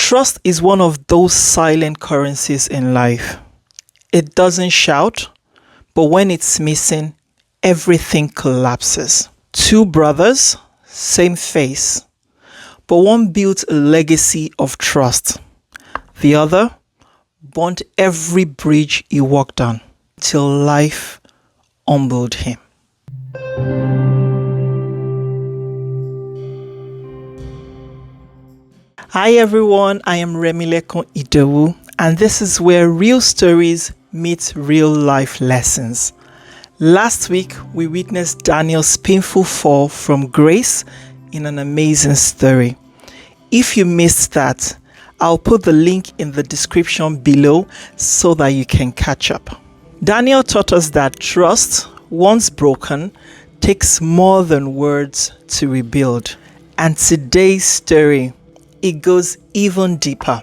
Trust is one of those silent currencies in life. It doesn't shout, but when it's missing, everything collapses. Two brothers, same face, but one built a legacy of trust. The other burnt every bridge he walked on till life humbled him. Hi everyone, I am Remilekun Idowu, and this is where real stories meet real life lessons. Last week, we witnessed Daniel's painful fall from grace in an amazing story. If you missed that, I'll put the link in the description below so that you can catch up. Daniel taught us that trust, once broken, takes more than words to rebuild. And today's story, it goes even deeper,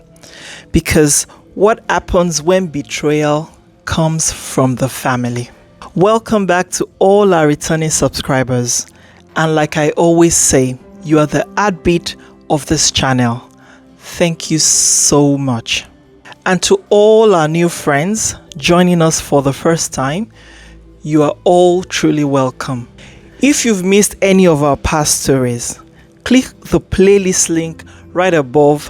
because what happens when betrayal comes from the family? Welcome back to all our returning subscribers, and like I always say, you are the heartbeat of this channel. Thank you so much. And to all our new friends joining us for the first time, you are all truly welcome. If you've missed any of our past stories, click the playlist link right above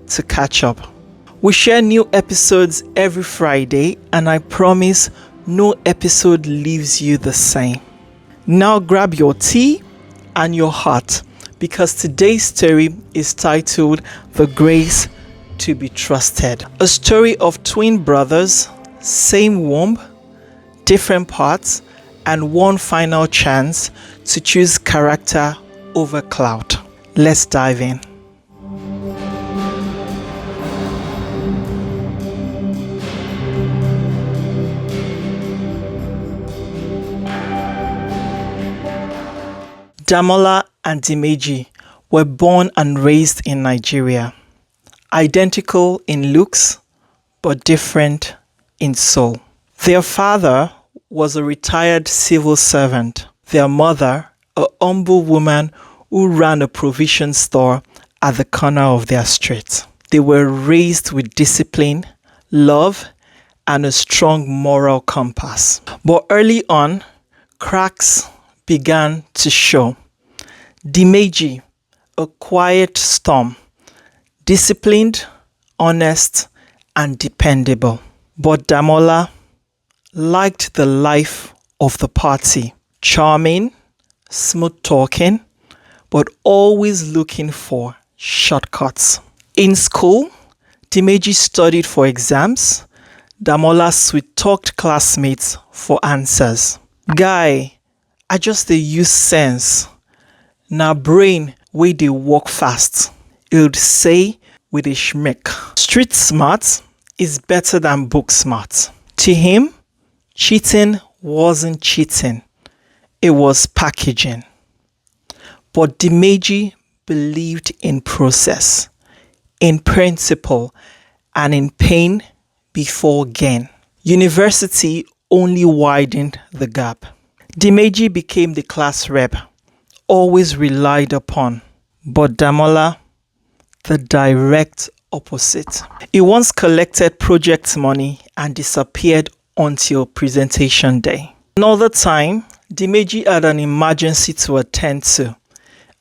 to catch up. We share new episodes every Friday, and I promise no episode leaves you the same. Now grab your tea and your heart, because today's story is titled The Grace to be Trusted. A story of twin brothers, same womb, different parts, and one final chance to choose character over clout. Let's dive in. Damola and Dimeji were born and raised in Nigeria, identical in looks but different in soul. Their father was a retired civil servant, their mother a humble woman who ran a provision store at the corner of their street. They were raised with discipline, love, and a strong moral compass. But early on, cracks began to show. Dimeji, a quiet storm, disciplined, honest, and dependable. But Damola liked the life of the party, charming, smooth talking, but always looking for shortcuts. In school, Dimeji studied for exams, Damola sweet-talked classmates for answers. Guy, I just dey use sense. Na brain wey dey work fast, he would say with a schmeck. Street smart is better than book smart. To him, cheating wasn't cheating, it was packaging. But Dimeji believed in process, in principle, and in pain before gain. University only widened the gap. Dimeji became the class rep, always relied upon, but Damola, the direct opposite. He once collected project money and disappeared until presentation day. Another time, Dimeji had an emergency to attend to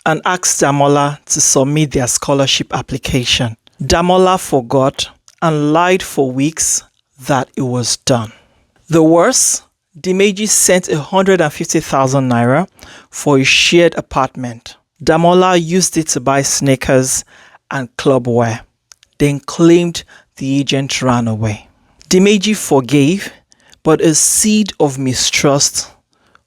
and asked Damola to submit their scholarship application. Damola forgot and lied for weeks that it was done. The worst, Dimeji sent 150,000 naira for a shared apartment. Damola used it to buy sneakers and clubwear, then claimed the agent ran away. Dimeji forgave, but a seed of mistrust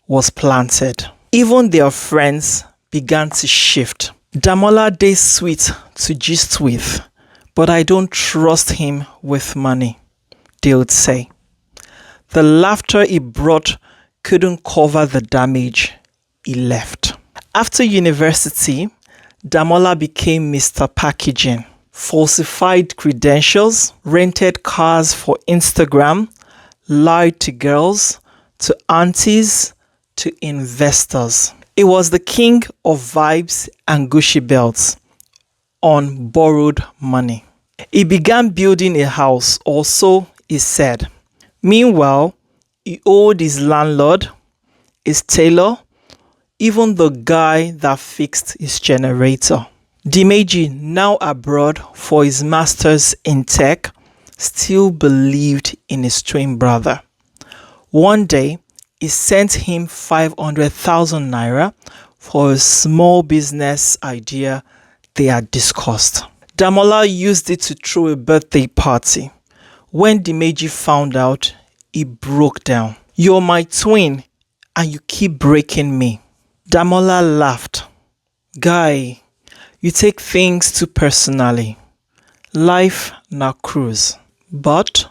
was planted. Even their friends began to shift. Damola dey sweet to gist with, but I don't trust him with money, they would say. The laughter he brought couldn't cover the damage he left. After university, Damola became Mr. Packaging, falsified credentials, rented cars for Instagram, lied to girls, to aunties, to investors. He was the king of vibes and Gucci belts on borrowed money. He began building a house, or so he said. Meanwhile, he owed his landlord, his tailor, even the guy that fixed his generator. Dimeji, now abroad for his master's in tech, still believed in his twin brother. One day, he sent him 500,000 naira for a small business idea they had discussed. Damola used it to throw a birthday party. When Dimeji found out, he broke down. "You're my twin and you keep breaking me." Damola laughed. "Guy, you take things too personally. Life na cruise." But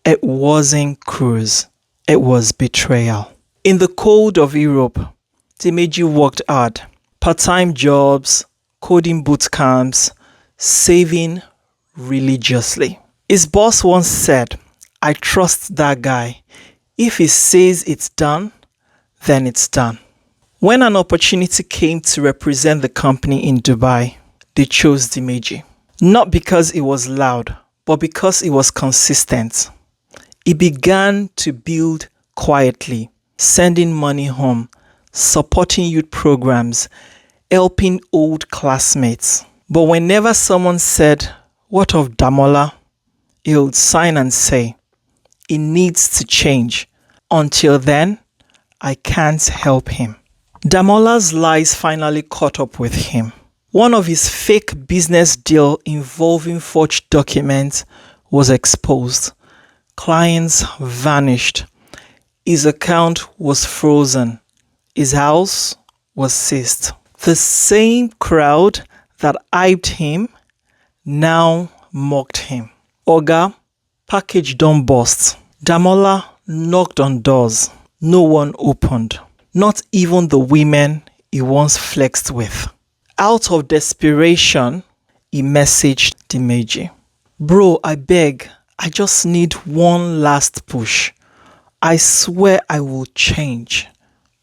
it wasn't cruise. It was betrayal. In the cold of Europe, Dimeji worked hard. Part-time jobs, coding boot camps, saving religiously. His boss once said, "I trust that guy. If he says it's done, then it's done." When an opportunity came to represent the company in Dubai, they chose Dimeji. Not because he was loud, but because he was consistent. He began to build quietly, sending money home, supporting youth programs, helping old classmates. But whenever someone said, "What of Damola?" he would sign and say, "He needs to change. Until then, I can't help him." Damola's lies finally caught up with him. One of his fake business deal involving forged documents was exposed. Clients vanished. His account was frozen. His house was seized. The same crowd that hyped him now mocked him. "Oga, package don't burst." Damola knocked on doors. No one opened. Not even the women he once flexed with. Out of desperation, he messaged Dimeji. "Bro, I beg, I just need one last push. I swear I will change."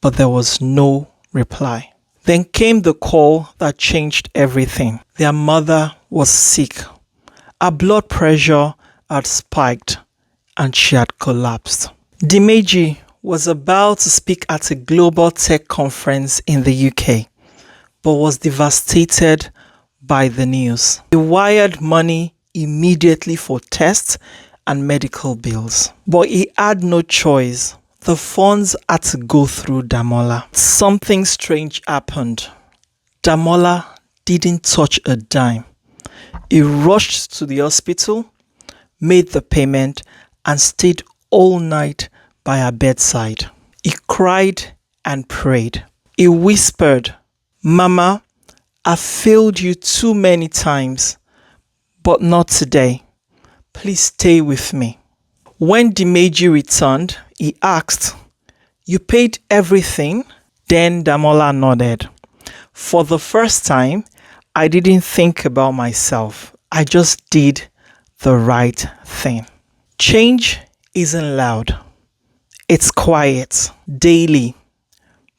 But there was no reply. Then came the call that changed everything. Their mother was sick. Her blood pressure had spiked and she had collapsed. Dimeji was about to speak at a global tech conference in the UK, but was devastated by the news. He wired money immediately for tests and medical bills. But he had no choice. The funds had to go through Damola. Something strange happened. Damola didn't touch a dime. He rushed to the hospital, made the payment, and stayed all night by her bedside. He cried and prayed. He whispered, "Mama, I failed you too many times, but not today. Please stay with me." When Dimeji returned, he asked, "You paid everything?" Then Damola nodded. "For the first time, I didn't think about myself. I just did the right thing." Change isn't loud. It's quiet, daily,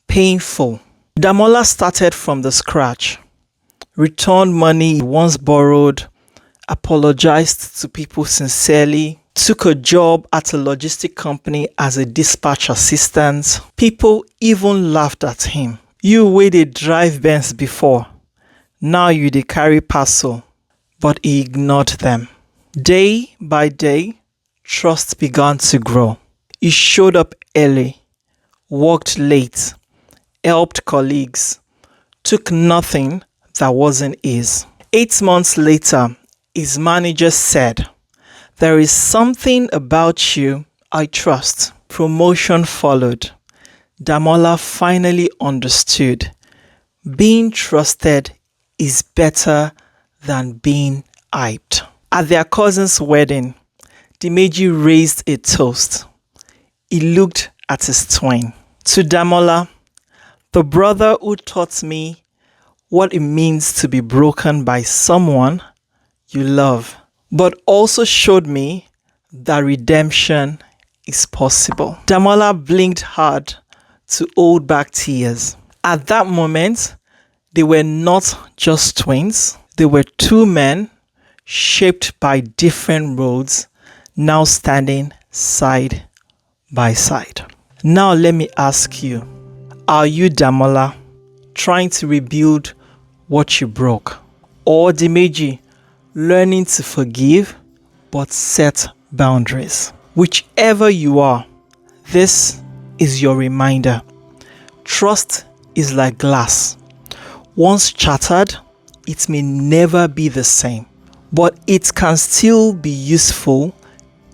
painful. Damola started from the scratch, returned money he once borrowed, apologized to people sincerely, took a job at a logistic company as a dispatch assistant. People even laughed at him. "You wey dey drive Benz before, now you dey carry parcel." But he ignored them. Day by day, trust began to grow. He showed up early, worked late, helped colleagues, took nothing that wasn't his. 8 months later, his manager said, "There is something about you I trust." Promotion followed. Damola finally understood. Being trusted is better than being hyped. At their cousin's wedding, Dimeji raised a toast. He looked at his twin. "To Damola, the brother who taught me what it means to be broken by someone you love, but also showed me that redemption is possible." Damola blinked hard to hold back tears. At that moment, they were not just twins. They were two men shaped by different roads, now standing side by side. Now let me ask you, are you Damola, trying to rebuild what you broke? Or Dimeji, learning to forgive but set boundaries? Whichever you are, this is your reminder. Trust is like glass. Once shattered, it may never be the same, but it can still be useful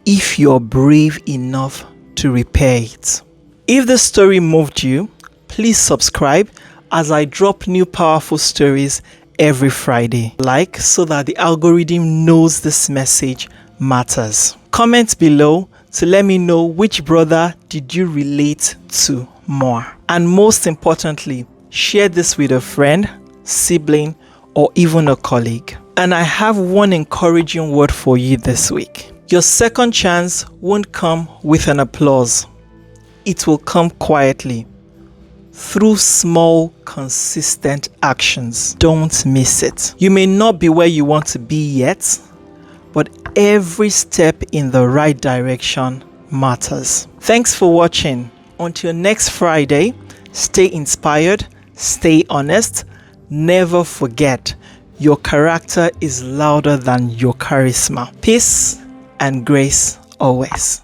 if you're brave enough to repair it. If the story moved you, please subscribe as I drop new powerful stories every Friday. Like so that the algorithm knows this message matters. Comment below to let me know which brother did you relate to more. And most importantly, share this with a friend, sibling, or even a colleague. And I have one encouraging word for you this week. Your second chance won't come with an applause. It will come quietly, through small, consistent actions. Don't miss it. You may not be where you want to be yet, but every step in the right direction matters. Thanks for watching. Until next Friday, stay inspired, stay honest. Never forget, your character is louder than your charisma. Peace and grace always.